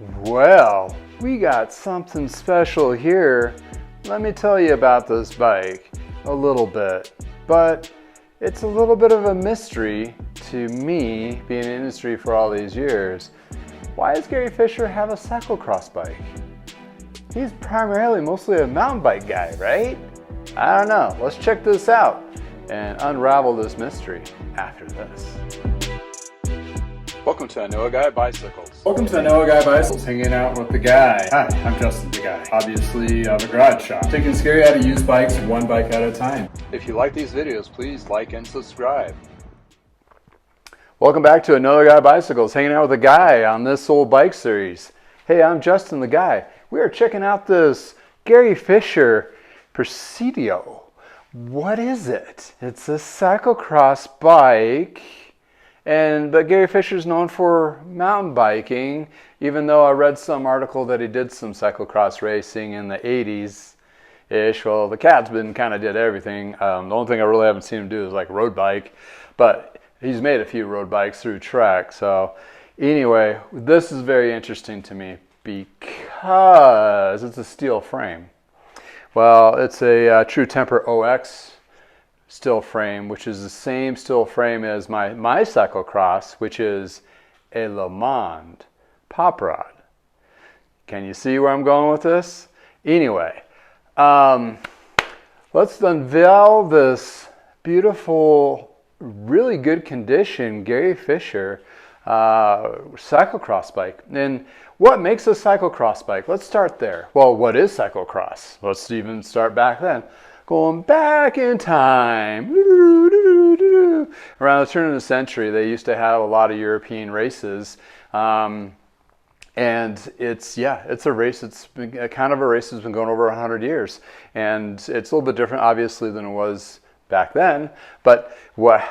Well, we got something special here. Let me tell you about this bike a little bit, but it's a little bit of a mystery to me, being in the industry for all these years. Why does Gary Fisher have a cyclocross bike? He's primarily mostly a mountain bike guy, right? I don't know. Let's check this out and unravel this mystery after this. Welcome to I Know a Guy Bicycles. Welcome to I Know a Guy Bicycles, hanging out with the guy. Hi, I'm Justin, the guy. Obviously, I have a garage shop. Taking Scary how to use bikes one bike at a time. If you like these videos, please like and subscribe. Welcome back to Another Guy Bicycles, hanging out with a guy on this old bike series. Hey, I'm Justin, the guy. We are checking out this Gary Fisher Presidio. What is it? It's a cyclocross bike. But Gary Fisher's known for mountain biking, even though I read some article that he did some cyclocross racing in the 80s-ish. Well, the cat's been kind of did everything. The only thing I really haven't seen him do is like road bike, but he's made a few road bikes through Trek. So anyway, this is very interesting to me because it's a steel frame. Well, it's a True Temper OX steel frame, which is the same steel frame as my cyclocross, which is a Lemond Poprad. Can you see where I'm going with this? Anyway, let's unveil this beautiful, really good condition Gary Fisher cyclocross bike. And what makes a cyclocross bike? Let's start there. Well, what is cyclocross? Let's even start back then. Going back in time, around the turn of the century, they used to have a lot of European races, and it's a race. It's been kind of a race that's been going over 100 years, and it's a little bit different, obviously, than it was back then. But what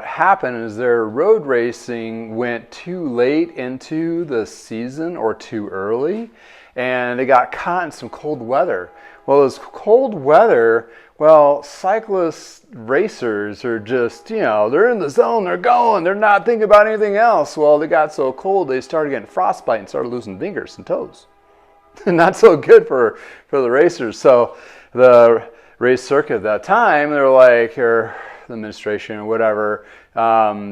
happened is their road racing went too late into the season or too early, and they got caught in some cold weather. Well, this cold weather, cyclists, racers are just, they're in the zone, they're going, they're not thinking about anything else. Well, they got so cold, they started getting frostbite and started losing fingers and toes. Not so good for the racers. So the race circuit at that time, they're like, or the administration or whatever,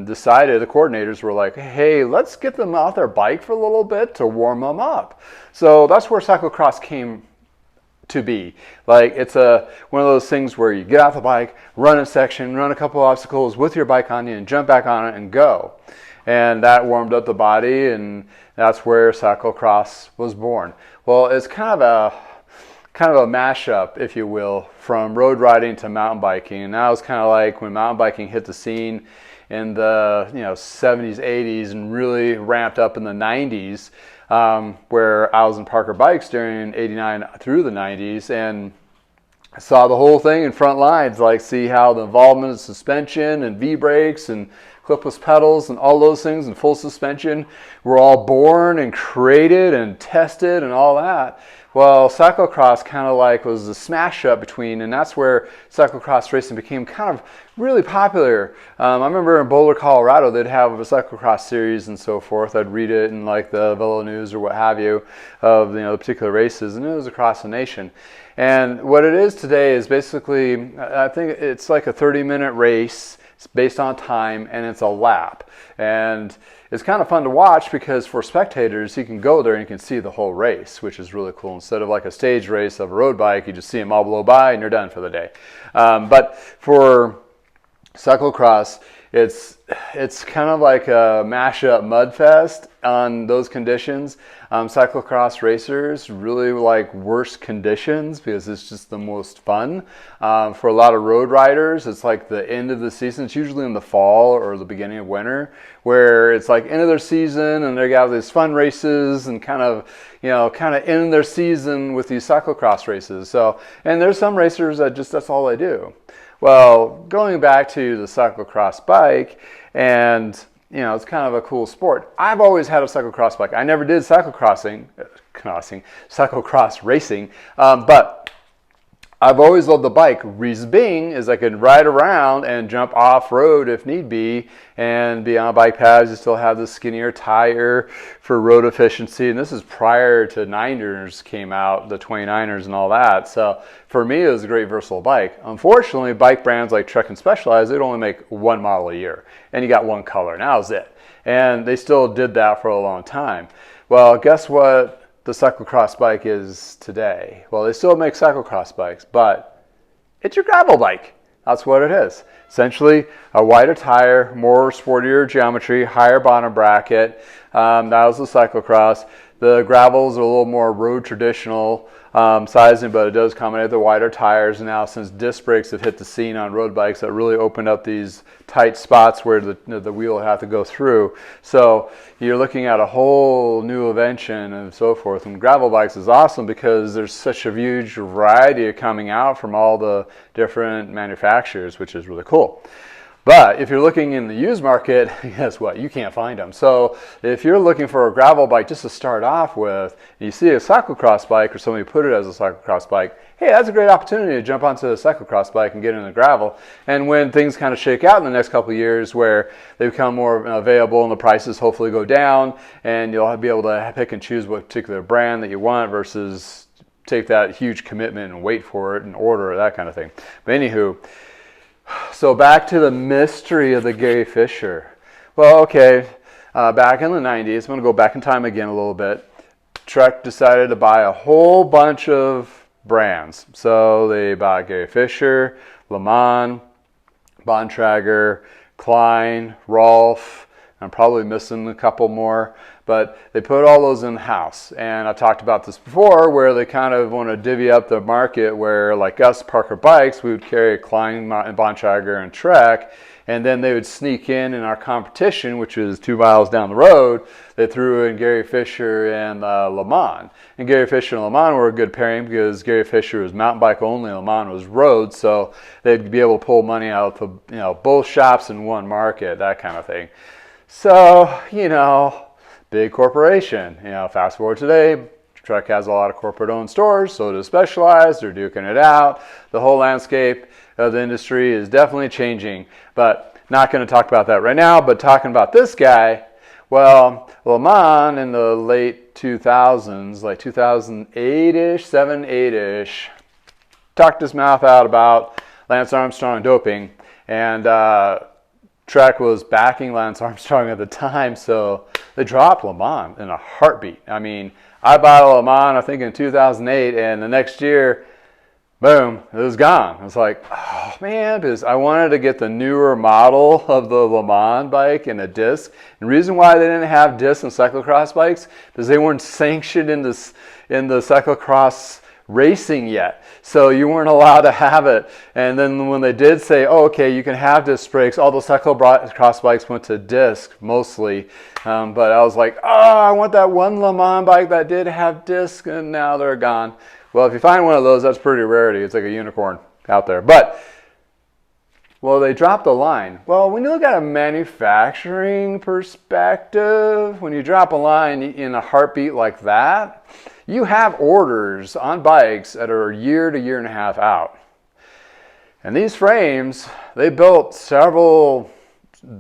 decided, the coordinators were like, hey, let's get them off their bike for a little bit to warm them up. So that's where cyclocross came to be. Like, it's one of those things where you get off the bike, run a section, run a couple obstacles with your bike on you, and jump back on it and go. And that warmed up the body, and that's where cyclocross was born. Well, it's kind of a mashup, if you will, from road riding to mountain biking. And that was kind of like when mountain biking hit the scene in the 70s, 80s, and really ramped up in the 90s. Where I was in Parker Bikes during 89 through the 90s and saw the whole thing in front lines, like see how the involvement of suspension and V-brakes and clipless pedals and all those things and full suspension were all born and created and tested and all that. Well, cyclocross kind of like was a smash up between, and that's where cyclocross racing became kind of really popular. I remember in Boulder, Colorado, they'd have a cyclocross series and so forth. I'd read it in like the Velo News or what have you of the particular races, and it was across the nation. And what it is today is basically, I think it's like a 30-minute race. It's based on time, and it's a lap. And it's kind of fun to watch because for spectators, you can go there and you can see the whole race, which is really cool. Instead of like a stage race of a road bike, you just see them all blow by and you're done for the day. But for cyclocross, it's kind of like a mashup mud fest on those conditions. Cyclocross racers really like worse conditions because it's just the most fun. For a lot of road riders, it's like the end of the season. It's usually in the fall or the beginning of winter, where it's like end of their season and they got these fun races and kind of end their season with these cyclocross races. So, and there's some racers that that's all they do. Well, going back to the cyclocross bike, and it's kind of a cool sport. I've always had a cyclocross bike. I never did cyclocross racing, but I've always loved the bike. Reason being is I can ride around and jump off-road if need be, and be on bike paths. You still have the skinnier tire for road efficiency, and this is prior to Niners came out, the 29ers and all that. So for me, it was a great versatile bike. Unfortunately, bike brands like Trek and Specialized, they'd only make one model a year, and you got one color, and that was it. And they still did that for a long time. Well, guess what the cyclocross bike is today? Well, they still make cyclocross bikes, but it's your gravel bike. That's what it is. Essentially, a wider tire, more sportier geometry, higher bottom bracket. That was the cyclocross. The gravels are a little more road traditional sizing, but it does accommodate the wider tires. And now, since disc brakes have hit the scene on road bikes, that really opened up these tight spots where the wheel will have to go through. So you're looking at a whole new invention and so forth. And gravel bikes is awesome because there's such a huge variety coming out from all the different manufacturers, which is really cool. But if you're looking in the used market, guess what? You can't find them. So if you're looking for a gravel bike just to start off with, and you see a cyclocross bike or somebody put it as a cyclocross bike, hey, that's a great opportunity to jump onto a cyclocross bike and get into gravel. And when things kind of shake out in the next couple of years where they become more available and the prices hopefully go down, and you'll be able to pick and choose what particular brand that you want versus take that huge commitment and wait for it and order it, that kind of thing. But anywho, so back to the mystery of the Gary Fisher. Well, okay, back in the 90s, I'm going to go back in time again a little bit. Trek decided to buy a whole bunch of brands. So they bought Gary Fisher, Lemond, Bontrager, Klein, Rolf. I'm probably missing a couple more, but they put all those in-house. And I talked about this before, where they kind of want to divvy up the market, where like us, Parker Bikes, we would carry Klein and Bontrager and Trek, and then they would sneak in our competition, which is 2 miles down the road. They threw in Gary Fisher and Lemond. And Gary Fisher and Lemond were a good pairing because Gary Fisher was mountain bike only, and Lemond was road, so they'd be able to pull money out of both shops in one market, that kind of thing. So, big corporation. Fast forward today, Trek has a lot of corporate-owned stores, so does Specialized. They're duking it out. The whole landscape of the industry is definitely changing, but not going to talk about that right now. But talking about this guy, well, Lemond in the late 2000s, like 2008-ish, 7, 8-ish, talked his mouth out about Lance Armstrong doping, and Trek was backing Lance Armstrong at the time, so they dropped Lemond in a heartbeat. I mean, I bought a Lemond, I think, in 2008, and the next year, boom, it was gone. I was like, oh man, because I wanted to get the newer model of the Lemond bike and a disc. And the reason why they didn't have discs in cyclocross bikes because they weren't sanctioned in the cyclocross racing yet, so you weren't allowed to have it. And then when they did say, oh, okay, you can have disc brakes, all the cyclocross bikes went to disc mostly. But I was like, oh, I want that one Lemond bike that did have disc, and now they're gone. Well, if you find one of those, that's pretty rarity. It's like a unicorn out there. But well, they dropped the line. Well, when you look at a manufacturing perspective, when you drop a line in a heartbeat like that, you have orders on bikes that are a year to year and a half out. And these frames, they built several,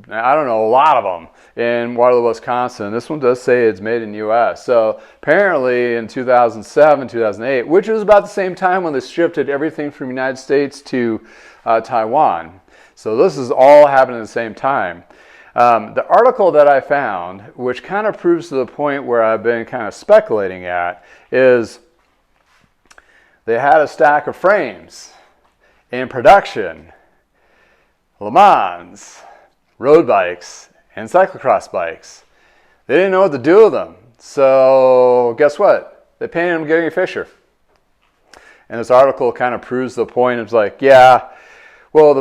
I don't know, a lot of them in Waterloo, Wisconsin. This one does say it's made in the U.S. So apparently in 2007, 2008, which was about the same time when they shifted everything from the United States to Taiwan. So this is all happening at the same time. The article that I found, which kind of proves to the point where I've been kind of speculating at, is they had a stack of frames in production, Lemonds, road bikes, and cyclocross bikes. They didn't know what to do with them. So guess what? They painted them Gary Fisher. And this article kind of proves the point. It's like, yeah, well,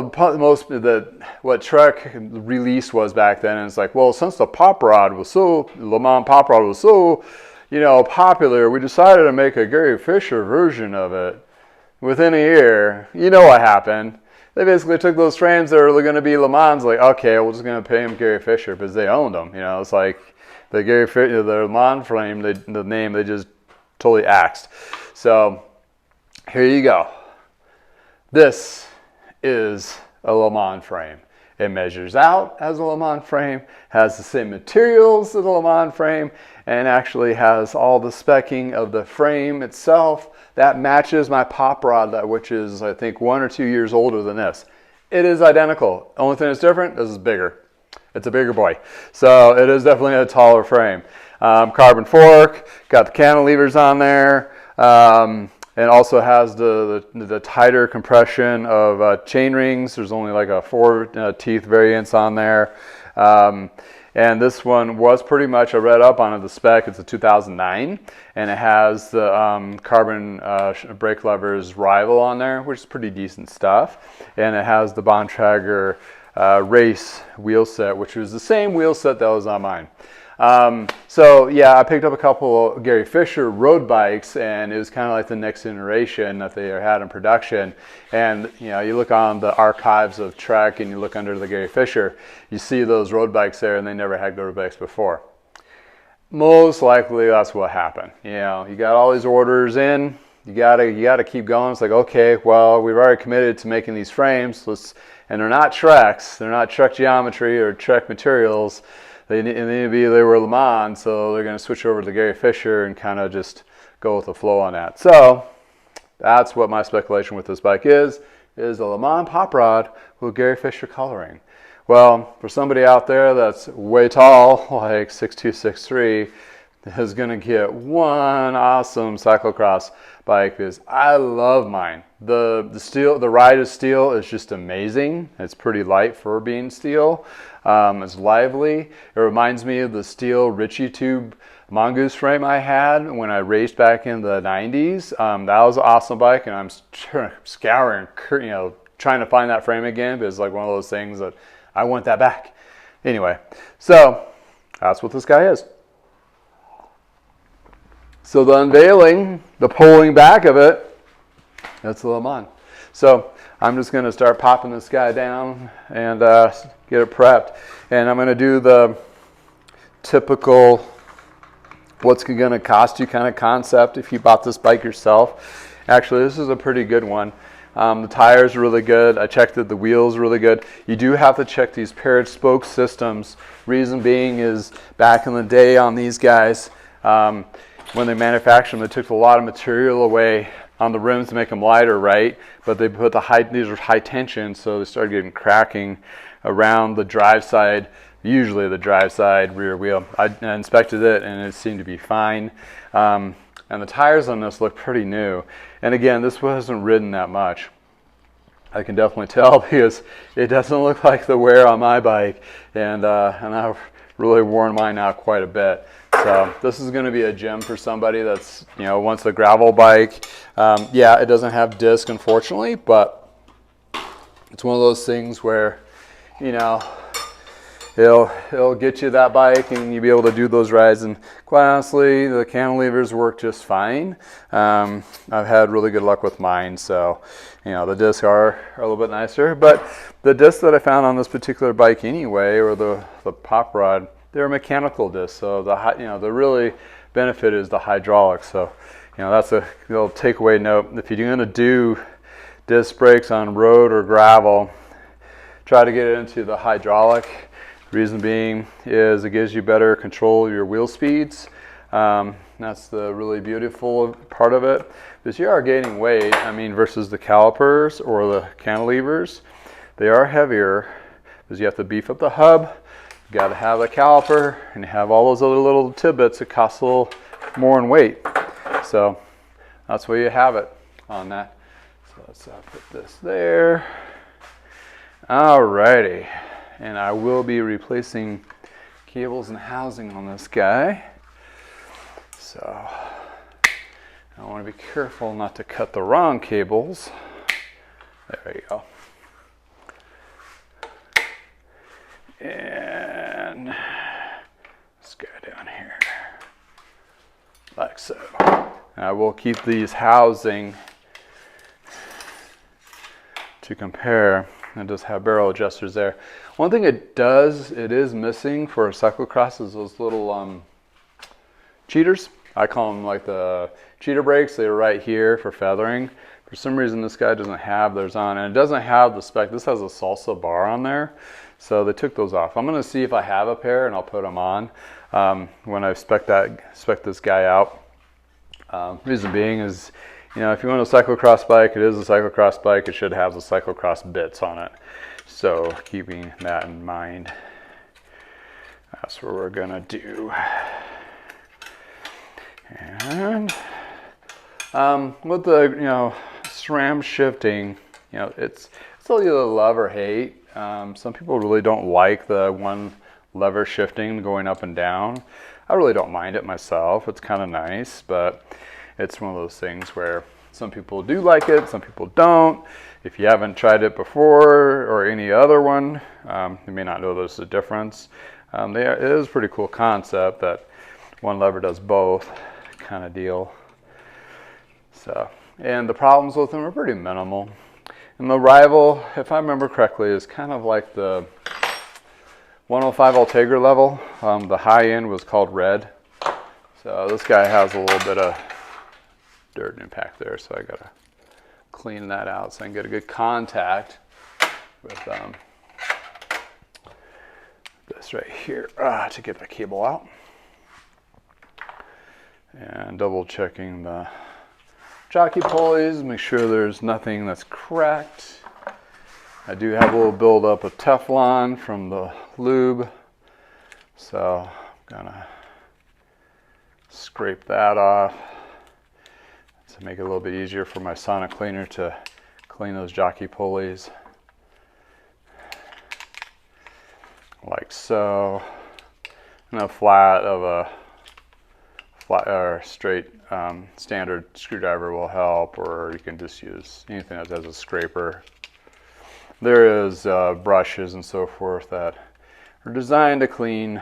what Trek release was back then, and it's like, well, since the Poprad was so, Lemond Poprad was so, popular, we decided to make a Gary Fisher version of it. Within a year, you know what happened? They basically took those frames that were going to be Lemonds, like, okay, we're just going to pay him Gary Fisher because they owned them. It's like the Gary Fisher, the Lemond frame, the name they just totally axed. So here you go. This is a Lemond frame. It measures out as a Lemond frame, has the same materials as a Lemond frame, and actually has all the specking of the frame itself that matches my Poprad, which is, I think, 1 or 2 years older than this. It is identical. Only thing that's different, this is bigger. It's a bigger boy. So it is definitely a taller frame. Carbon fork, got the cantilevers on there, and also has the tighter compression of chain rings. There's only like a 4 teeth variance on there. And this one was pretty much, I read up on it, the spec. It's a 2009, and it has the carbon brake levers Rival on there, which is pretty decent stuff. And it has the Bontrager Race wheel set, which was the same wheel set that was on mine. So yeah, I picked up a couple of Gary Fisher road bikes, and it was kind of like the next generation that they had in production. And you know, you look on the archives of Trek and you look under the Gary Fisher, you see those road bikes there, and they never had road bikes before. Most likely that's what happened. You know, you got all these orders in, you gotta keep going. It's like, okay, well, we've already committed to making these frames, and they're not Treks, they're not Trek geometry or Trek materials. They were Lemond, so they're going to switch over to the Gary Fisher and kind of just go with the flow on that. So that's what my speculation with this bike is a Lemond Poprad with Gary Fisher coloring. Well, for somebody out there that's way tall, like 6'2", 6'3", is going to get one awesome cyclocross bike because I love mine. The ride of steel is just amazing. It's pretty light for being steel. It's lively. It reminds me of the steel Ritchie tube mongoose frame I had when I raced back in the 90s. That was an awesome bike, and I'm scouring, you know, trying to find that frame again, but it's like one of those things that I want that back. Anyway, so that's what this guy is. So the unveiling, the pulling back of it, that's the Lemond. So I'm just going to start popping this guy down and get it prepped. And I'm going to do the typical what's going to cost you kind of concept if you bought this bike yourself. Actually, this is a pretty good one. The tires are really good. I checked that the wheels are really good. You do have to check these paired spoke systems. Reason being is back in the day on these guys, when they manufactured them, they took a lot of material away on the rims to make them lighter, right? But they put these are high tension, so they started getting cracking around the drive side, usually the drive side rear wheel. I inspected it and it seemed to be fine. And the tires on this look pretty new. And again, this wasn't ridden that much. I can definitely tell because it doesn't look like the wear on my bike, and I've really worn mine out quite a bit. So this is going to be a gem for somebody that's, you know, wants a gravel bike. Yeah, it doesn't have disc, unfortunately, but it's one of those things where, you know, it'll get you that bike and you'll be able to do those rides. And quite honestly, the cantilevers work just fine. I've had really good luck with mine, so you know, the discs are a little bit nicer. But the discs that I found on this particular bike anyway, or the Poprad, they're mechanical discs, so the really benefit is the hydraulics. So, you know, that's a little takeaway note. If you're going to do disc brakes on road or gravel, try to get it into the hydraulic. Reason being is it gives you better control of your wheel speeds. That's the really beautiful part of it. Because you are gaining weight, I mean, versus the calipers or the cantilevers. They are heavier because you have to beef up the hub. You got to have a caliper, and you have all those other little tidbits that cost a little more in weight. So that's where you have it on that. So let's put this there. Alrighty, and I will be replacing cables and housing on this guy. So I want to be careful not to cut the wrong cables. There you go. And let's go down here, like so. I will keep these housing to compare. It does have barrel adjusters there. One thing it is missing for a cyclocross is those little cheaters. I call them like the cheater brakes. They're right here for feathering. For some reason, this guy doesn't have those on, and it doesn't have the spec. This has a salsa bar on there, so they took those off. I'm gonna see if I have a pair, and I'll put them on when I spec this guy out. Reason being is, you know, if you want a cyclocross bike, it is a cyclocross bike. It should have the cyclocross bits on it. So keeping that in mind, that's what we're gonna do. And with the, you know, SRAM shifting, you know, it's either love or hate. Some people really don't like the one lever shifting going up and down. I really don't mind it myself. It's kind of nice, but it's one of those things where some people do like it, some people don't. If you haven't tried it before or any other one, you may not know there's a difference. It is a pretty cool concept that one lever does both kind of deal. So, and the problems with them are pretty minimal. And the Rival, if I remember correctly, is kind of like the 105 Bontrager level. The high end was called Red. So this guy has a little bit of dirt impact there, so I gotta clean that out so I can get a good contact with this right here to get the cable out. And double checking the jockey pulleys, make sure there's nothing that's cracked. I do have a little buildup of Teflon from the lube, so I'm gonna scrape that off to make it a little bit easier for my sonic cleaner to clean those jockey pulleys. Like so. And a flat or straight standard screwdriver will help, or you can just use anything that has a scraper. There is brushes and so forth that are designed to clean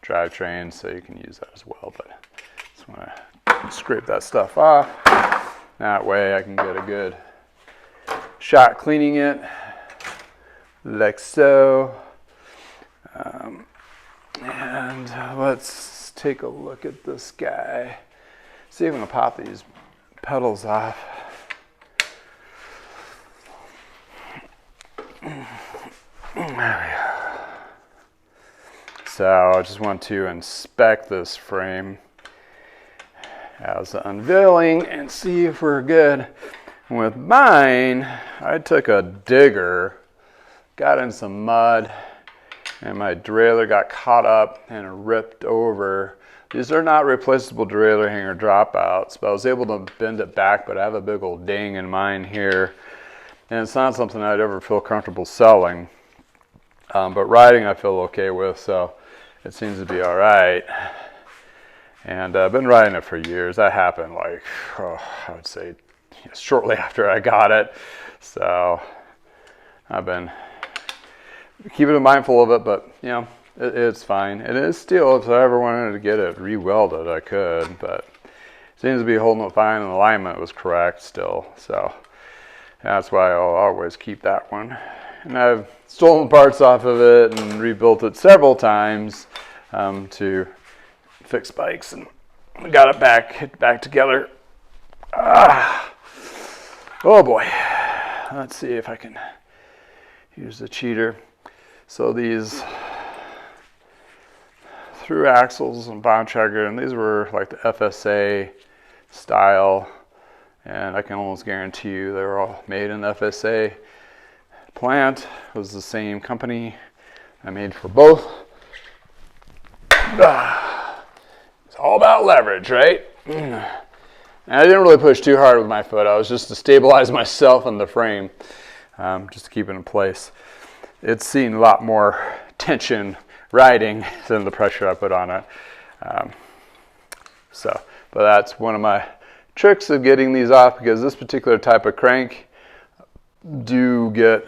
drivetrains, so you can use that as well. But just want to scrape that stuff off. That way I can get a good shot cleaning it, like so. And let's take a look at this guy. See if I'm gonna pop these pedals off. There we go. So I just want to inspect this frame as the unveiling and see if we're good. With mine, I took a digger, got in some mud, and my derailleur got caught up and ripped over. These are not replaceable derailleur hanger dropouts, but I was able to bend it back, but I have a big old ding in mine here. And it's not something I'd ever feel comfortable selling. But riding I feel okay with, so it seems to be all right. And I've been riding it for years. That happened like, I would say shortly after I got it. So I've been keeping mindful of it, but you know, it's fine. It is steel. If I ever wanted to get it re-welded, I could, but it seems to be holding up fine, and the alignment was correct still. So that's why I'll always keep that one. And I've stolen parts off of it and rebuilt it several times to fix bikes, and got it back together. Oh boy. Let's see if I can use the cheater. So these through axles and Bontrager, and these were like the FSA style, and I can almost guarantee you they were all made in the FSA plant. It was the same company I made for both. It's all about leverage, right? And I didn't really push too hard with my foot. I was just to stabilize myself in the frame, just to keep it in place. It's seen a lot more tension riding than the pressure I put on it. But that's one of my tricks of getting these off, because this particular type of crank do get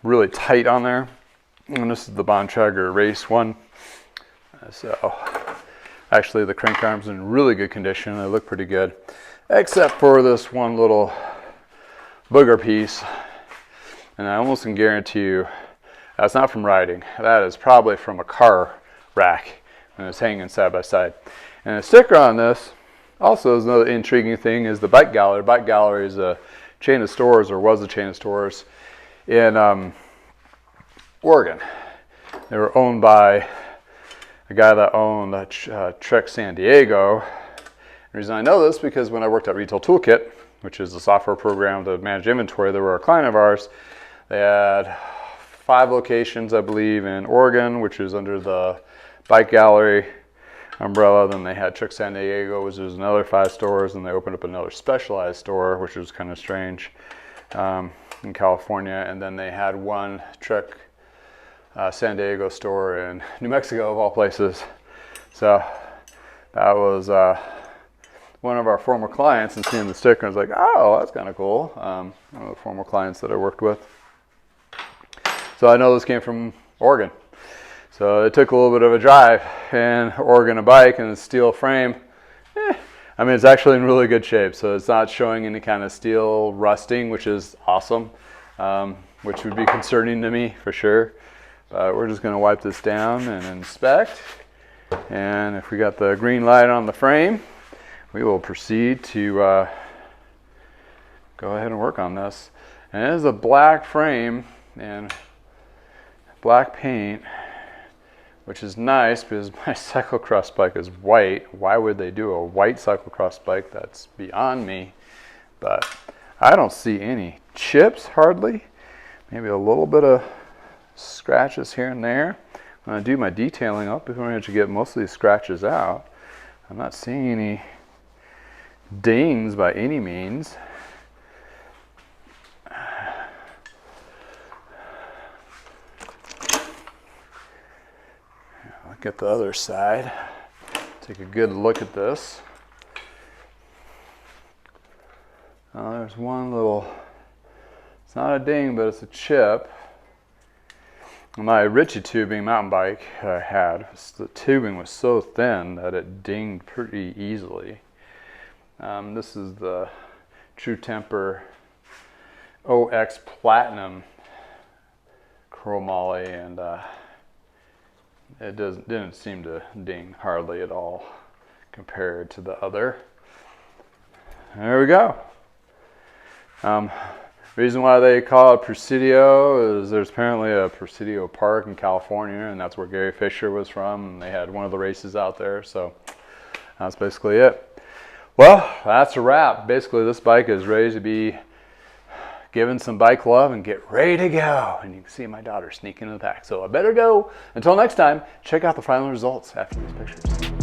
really tight on there. And this is the Bontrager Race one. So actually the crank arm's in really good condition. They look pretty good, except for this one little booger piece. And I almost can guarantee you that's not from riding. That is probably from a car rack, and it's hanging side by side. And a sticker on this also is another intriguing thing is the Bike Gallery. Bike Gallery is a chain of stores, or was a chain of stores in Oregon. They were owned by a guy that owned Trek San Diego. The reason I know this because when I worked at Retail Toolkit, which is a software program to manage inventory, they were a client of ours. They had 5 locations, I believe, in Oregon, which is under the Bike Gallery umbrella. Then they had Trek San Diego, which was another 5 stores, and they opened up another specialized store, which was kind of strange, in California. And then they had one Trek San Diego store in New Mexico, of all places. So that was one of our former clients, and seeing the sticker, I was like, oh, that's kind of cool. One of the former clients that I worked with. So I know this came from Oregon. So it took a little bit of a drive, and Oregon a bike and a steel frame. I mean, it's actually in really good shape. So it's not showing any kind of steel rusting, which is awesome, which would be concerning to me for sure. But we're just gonna wipe this down and inspect. And if we got the green light on the frame, we will proceed to go ahead and work on this. And it is a black frame and black paint, which is nice because my cyclocross bike is white. Why would they do a white cyclocross bike? That's beyond me. But I don't see any chips, hardly. Maybe a little bit of scratches here and there. When I do my detailing up, before I actually get most of these scratches out, I'm not seeing any dings by any means. Look at the other side. Take a good look at this. Oh, there's one little, it's not a ding, but it's a chip. My Ritchie tubing mountain bike I had, the tubing was so thin that it dinged pretty easily. This is the True Temper OX Platinum chromoly, and it didn't seem to ding hardly at all compared to the other. There we go. Reason why they call it Presidio is there's apparently a Presidio Park in California, and that's where Gary Fisher was from, and they had one of the races out there, so that's basically it. Well, that's a wrap. Basically, this bike is ready to be given some bike love and get ready to go. And you can see my daughter sneaking in the back, so I better go. Until next time, check out the final results after these pictures.